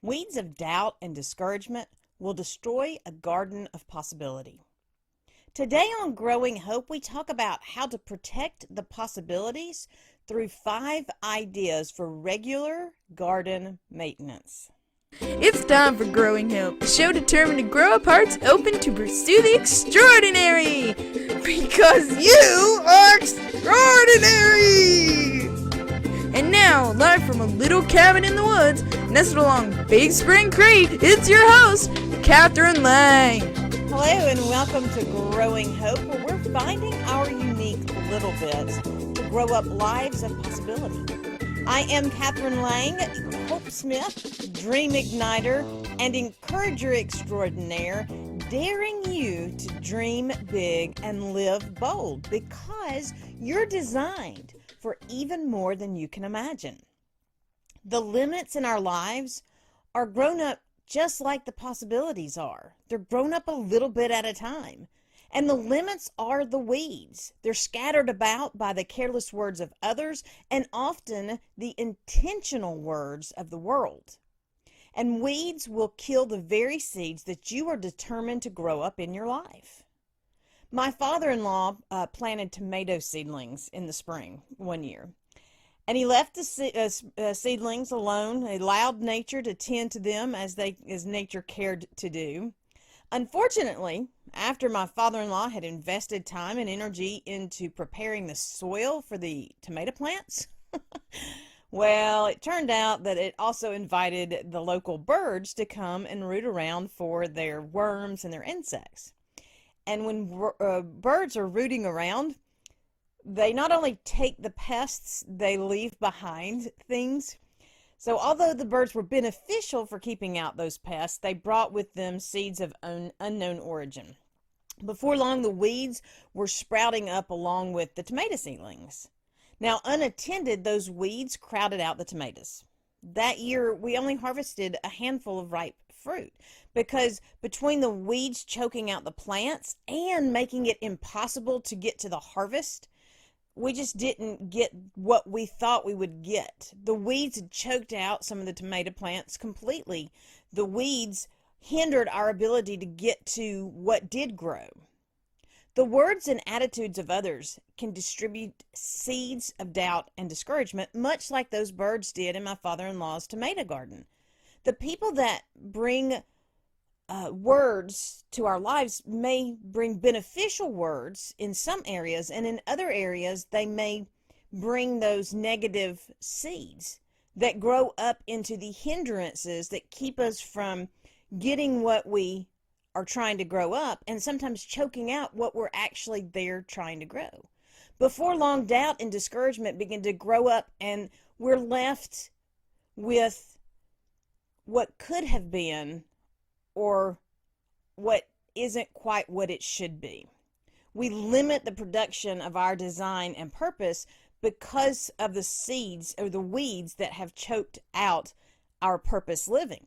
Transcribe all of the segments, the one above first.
Weeds of doubt and discouragement will destroy a garden of possibility. Today on Growing Hope, we talk about how to protect the possibilities through 5 ideas for regular garden maintenance. It's time for Growing Hope, a show determined to grow up hearts open to pursue the extraordinary. Because you are extraordinary! And now, live from a little cabin in the woods, nestled along Big Spring Creek, it's your host, Kathryn Lang. Hello and welcome to Growing Hope, where we're finding our unique little bits to grow up lives of possibility. I am Kathryn Lang, Hope Smith, Dream Igniter, and Encourager Extraordinaire, daring you to dream big and live bold because you're designed for even more than you can imagine. The limits in our lives are grown up just like the possibilities are. They're grown up a little bit at a time. And the limits are the weeds. They're scattered about by the careless words of others and often the intentional words of the world. And weeds will kill the very seeds that you are determined to grow up in your life. My father-in-law planted tomato seedlings in the spring one year. And he left the seedlings alone, allowed nature to tend to them as nature cared to do. Unfortunately, after my father-in-law had invested time and energy into preparing the soil for the tomato plants, well, it turned out that it also invited the local birds to come and root around for their worms and their insects. And when birds are rooting around, they not only take the pests, they leave behind things. So although the birds were beneficial for keeping out those pests, they brought with them seeds of unknown origin. Before long, the weeds were sprouting up along with the tomato seedlings. Now, unattended, those weeds crowded out the tomatoes. That year, we only harvested a handful of ripe fruit because between the weeds choking out the plants and making it impossible to get to the harvest, we just didn't get what we thought we would get. The weeds had choked out some of the tomato plants completely. The weeds hindered our ability to get to what did grow. The words and attitudes of others can distribute seeds of doubt and discouragement, much like those birds did in my father-in-law's tomato garden. The people that bring words to our lives may bring beneficial words in some areas, and in other areas they may bring those negative seeds that grow up into the hindrances that keep us from getting what we are trying to grow up, and sometimes choking out what we're actually there trying to grow. Before long, doubt and discouragement begin to grow up, and we're left with what could have been or what isn't quite what it should be. We limit the production of our design and purpose because of the seeds or the weeds that have choked out our purpose living.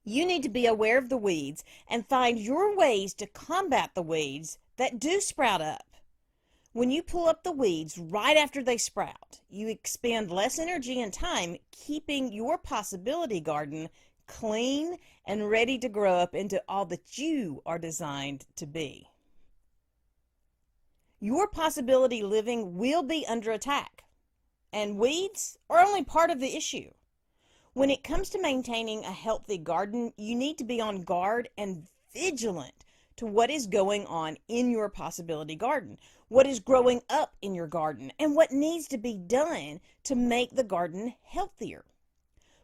You need to be aware of the weeds and find your ways to combat the weeds that do sprout up. When you pull up the weeds right after they sprout, you expend less energy and time keeping your possibility garden clean and ready to grow up into all that you are designed to be. Your possibility living will be under attack, and weeds are only part of the issue. When it comes to maintaining a healthy garden, you need to be on guard and vigilant to what is going on in your possibility garden, what is growing up in your garden, and what needs to be done to make the garden healthier.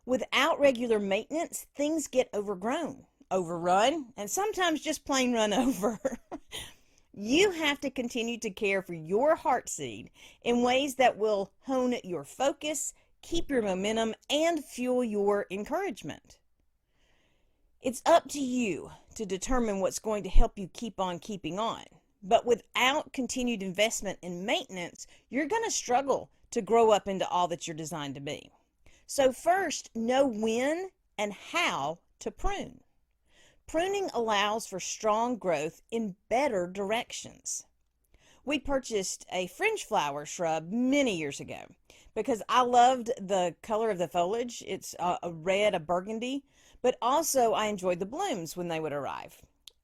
Without regular maintenance, things get overgrown, overrun, and sometimes just plain run over. You have to continue to care for your heartseed in ways that will hone your focus, keep your momentum, and fuel your encouragement. It's up to you to determine what's going to help you keep on keeping on. But without continued investment in maintenance, you're going to struggle to grow up into all that you're designed to be. So first, know when and how to prune. Pruning allows for strong growth in better directions. We purchased a fringe flower shrub many years ago. because I loved the color of the foliage. It's a red, a burgundy, but also I enjoyed the blooms when they would arrive.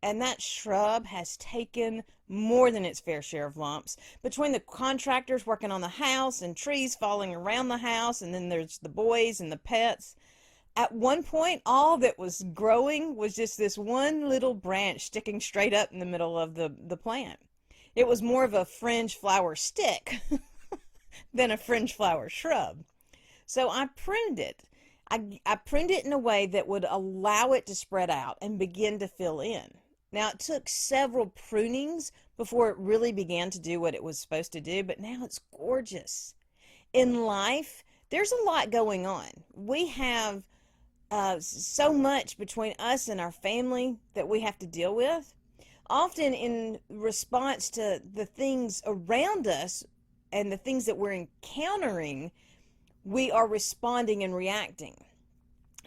And that shrub has taken more than its fair share of lumps. Between the contractors working on the house and trees falling around the house, and then there's the boys and the pets. At one point, all that was growing was just this one little branch sticking straight up in the middle of the plant. It was more of a fringe flower stick than a fringe flower shrub. So I pruned it. I pruned it in a way that would allow it to spread out and begin to fill in. Now, it took several prunings before it really began to do what it was supposed to do, but now it's gorgeous. In life, there's a lot going on. We have so much between us and our family that we have to deal with. Often in response to the things around us and the things that we're encountering, we are responding and reacting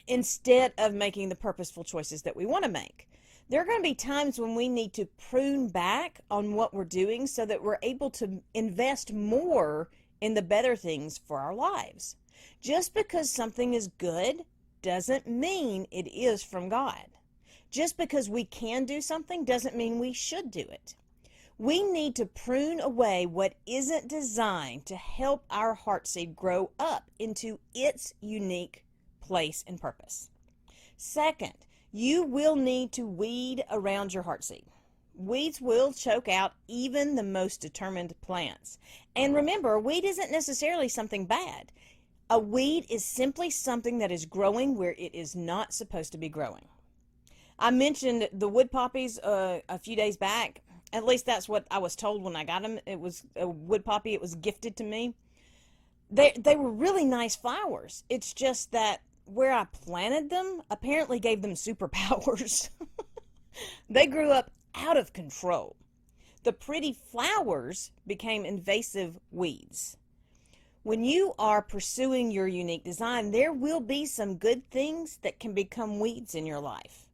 instead of making the purposeful choices that we want to make. There are going to be times when we need to prune back on what we're doing so that we're able to invest more in the better things for our lives. Just because something is good doesn't mean it is from God. Just because we can do something doesn't mean we should do it. We need to prune away what isn't designed to help our heartseed grow up into its unique place and purpose. Second, you will need to weed around your heartseed. Weeds will choke out even the most determined plants. And remember, a weed isn't necessarily something bad. A weed is simply something that is growing where it is not supposed to be growing. I mentioned the wood poppies a few days back. At least that's what I was told when I got them. It was a wood poppy. It was gifted to me. They were really nice flowers. It's just that where I planted them apparently gave them superpowers. They grew up out of control. The pretty flowers became invasive weeds. When you are pursuing your unique design, there will be some good things that can become weeds in your life.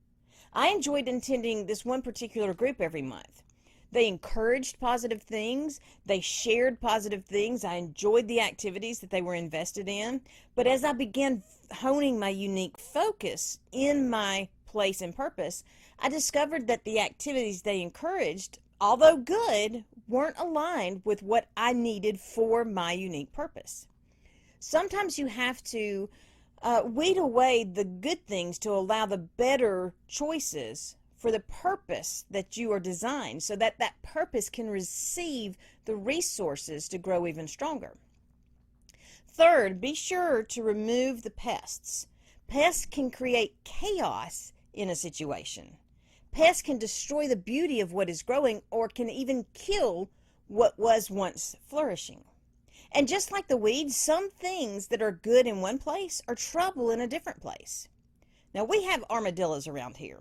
I enjoyed attending this one particular group every month. They encouraged positive things. They shared positive things. I enjoyed the activities that they were invested in. But as I began honing my unique focus in my place and purpose, I discovered that the activities they encouraged, although good, weren't aligned with what I needed for my unique purpose. Sometimes you have to weed away the good things to allow the better choices for the purpose that you are designed, so that that purpose can receive the resources to grow even stronger. Third, be sure to remove the pests. Pests can create chaos in a situation. Pests can destroy the beauty of what is growing or can even kill what was once flourishing. And just like the weeds, some things that are good in one place are trouble in a different place. Now, we have armadillos around here,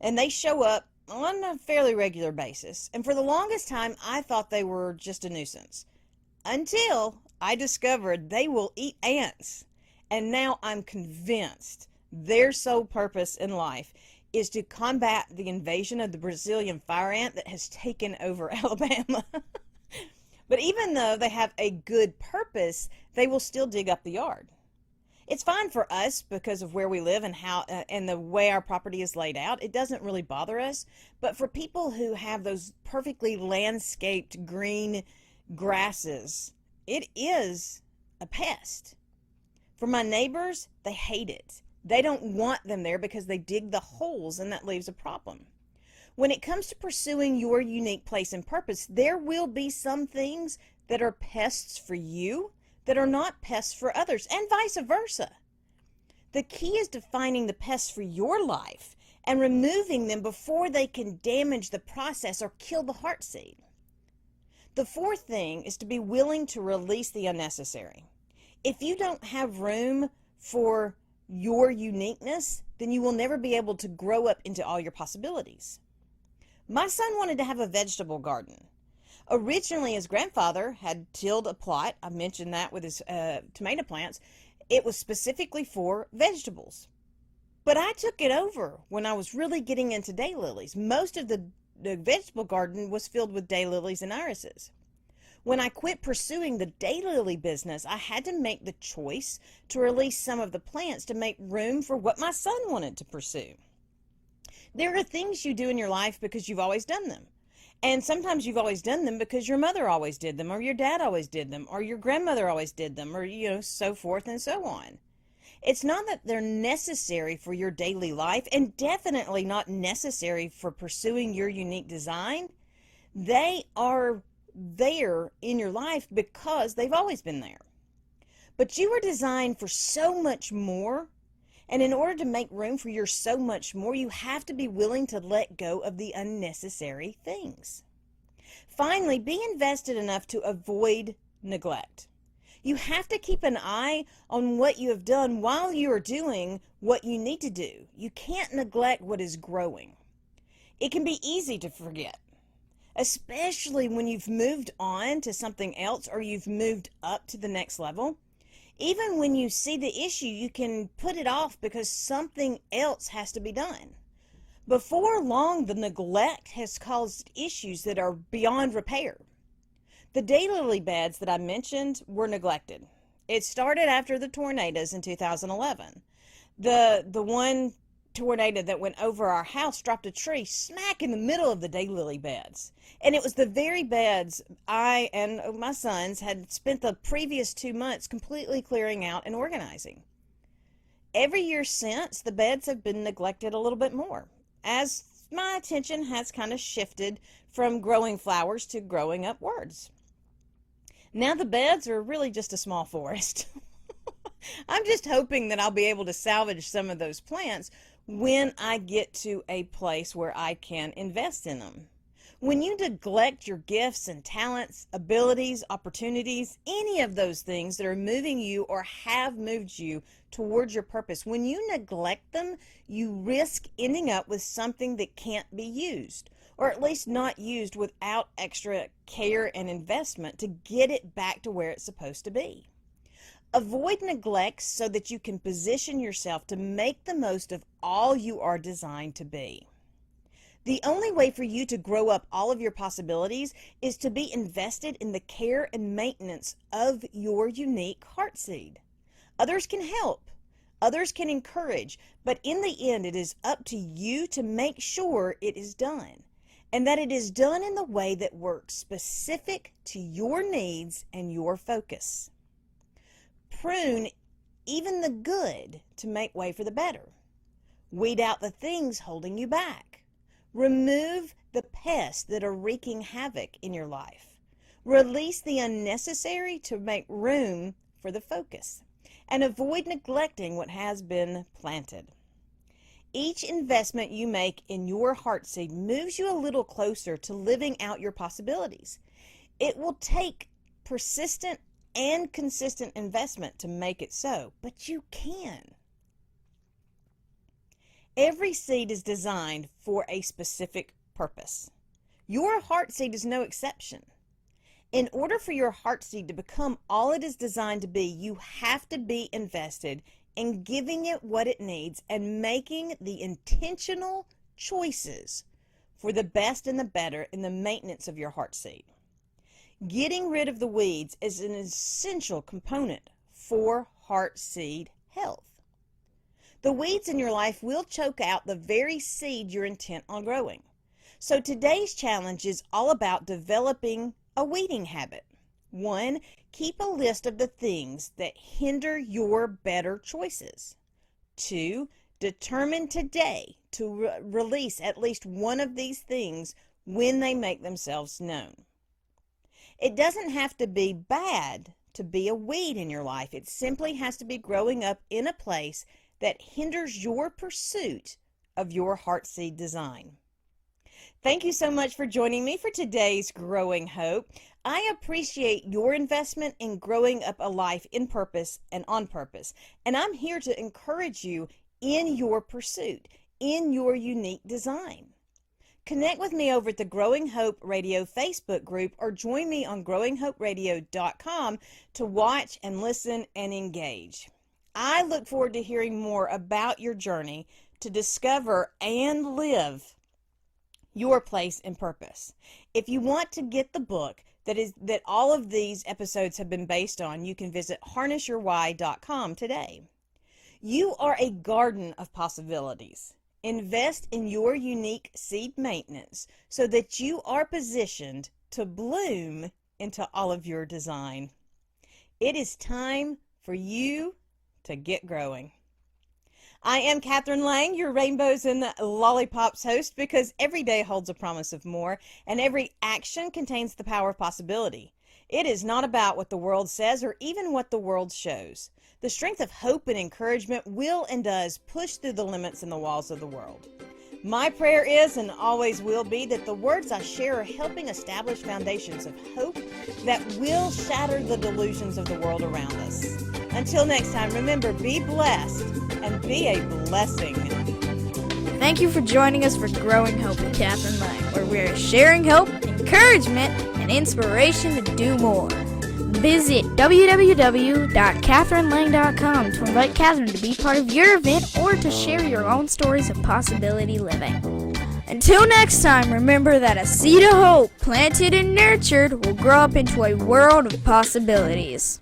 and they show up on a fairly regular basis. And for the longest time, I thought they were just a nuisance until I discovered they will eat ants. And now I'm convinced their sole purpose in life is to combat the invasion of the Brazilian fire ant that has taken over Alabama. But even though they have a good purpose, they will still dig up the yard. It's fine for us because of where we live and how and the way our property is laid out. It doesn't really bother us. But for people who have those perfectly landscaped green grasses, it is a pest. For my neighbors, they hate it. They don't want them there because they dig the holes, and that leaves a problem. When it comes to pursuing your unique place and purpose, there will be some things that are pests for you that are not pests for others, and vice versa. The key is defining the pests for your life and removing them before they can damage the process or kill the heartseed. The fourth thing is to be willing to release the unnecessary. If you don't have room for your uniqueness, then you will never be able to grow up into all your possibilities. My son wanted to have a vegetable garden. Originally, his grandfather had tilled a plot. I mentioned that with his tomato plants. It was specifically for vegetables. But I took it over when I was really getting into daylilies. Most of the vegetable garden was filled with daylilies and irises. When I quit pursuing the daylily business, I had to make the choice to release some of the plants to make room for what my son wanted to pursue. There are things you do in your life because you've always done them. And sometimes you've always done them because your mother always did them, or your dad always did them, or your grandmother always did them, or, so forth and so on. It's not that they're necessary for your daily life, and definitely not necessary for pursuing your unique design. They are there in your life because they've always been there. But you were designed for so much more, and in order to make room for your so much more, you have to be willing to let go of the unnecessary things. Finally, be invested enough to avoid neglect. You have to keep an eye on what you have done while you are doing what you need to do. You can't neglect what is growing. It can be easy to forget, especially when you've moved on to something else or you've moved up to the next level. Even when you see the issue, you can put it off because something else has to be done. Before long, the neglect has caused issues that are beyond repair. The daylily beds that I mentioned were neglected. It started after the tornadoes in 2011. The one tornado that went over our house dropped a tree smack in the middle of the daylily beds. And it was the very beds I and my sons had spent the previous 2 months completely clearing out and organizing. Every year since, the beds have been neglected a little bit more, as my attention has kind of shifted from growing flowers to growing up words. Now the beds are really just a small forest. I'm just hoping that I'll be able to salvage some of those plants when I get to a place where I can invest in them. When you neglect your gifts and talents, abilities, opportunities, any of those things that are moving you or have moved you towards your purpose, when you neglect them, you risk ending up with something that can't be used, or at least not used without extra care and investment to get it back to where it's supposed to be. Avoid neglect so that you can position yourself to make the most of all you are designed to be. The only way for you to grow up all of your possibilities is to be invested in the care and maintenance of your unique heartseed. Others can help, others can encourage, but in the end, it is up to you to make sure it is done, and that it is done in the way that works specific to your needs and your focus. Prune even the good to make way for the better. Weed out the things holding you back. Remove the pests that are wreaking havoc in your life. Release the unnecessary to make room for the focus. And avoid neglecting what has been planted. Each investment you make in your heartseed moves you a little closer to living out your possibilities. It will take persistent and consistent investment to make it so, but you can. Every seed is designed for a specific purpose. Your heartseed is no exception. In order for your heartseed to become all it is designed to be, you have to be invested in giving it what it needs and making the intentional choices for the best and the better in the maintenance of your heartseed. Getting rid of the weeds is an essential component for heartseed health. The weeds in your life will choke out the very seed you're intent on growing. So today's challenge is all about developing a weeding habit. 1, keep a list of the things that hinder your better choices. 2, determine today to release at least one of these things when they make themselves known. It doesn't have to be bad to be a weed in your life. It simply has to be growing up in a place that hinders your pursuit of your heartseed design. Thank you so much for joining me for today's Growing Hope. I appreciate your investment in growing up a life in purpose and on purpose. And I'm here to encourage you in your pursuit, in your unique design. Connect with me over at the Growing Hope Radio Facebook group or join me on growinghoperadio.com to watch and listen and engage. I look forward to hearing more about your journey to discover and live your place and purpose. If you want to get the book, that all of these episodes have been based on, you can visit harnessyourwhy.com today. You are a garden of possibilities. Invest in your unique seed maintenance so that you are positioned to bloom into all of your design. It is time for you to get growing. I am Kathryn Lang, your Rainbows and Lollipops host, because every day holds a promise of more, and every action contains the power of possibility. It is not about what the world says or even what the world shows. The strength of hope and encouragement will and does push through the limits and the walls of the world. My prayer is and always will be that the words I share are helping establish foundations of hope that will shatter the delusions of the world around us. Until next time, remember, be blessed and be a blessing. Thank you for joining us for Growing Hope with Kathryn Lang, where we are sharing hope, encouragement, and inspiration to do more. Visit www.kathrynlang.com to invite Kathryn to be part of your event or to share your own stories of possibility living. Until next time, remember that a seed of hope planted and nurtured will grow up into a world of possibilities.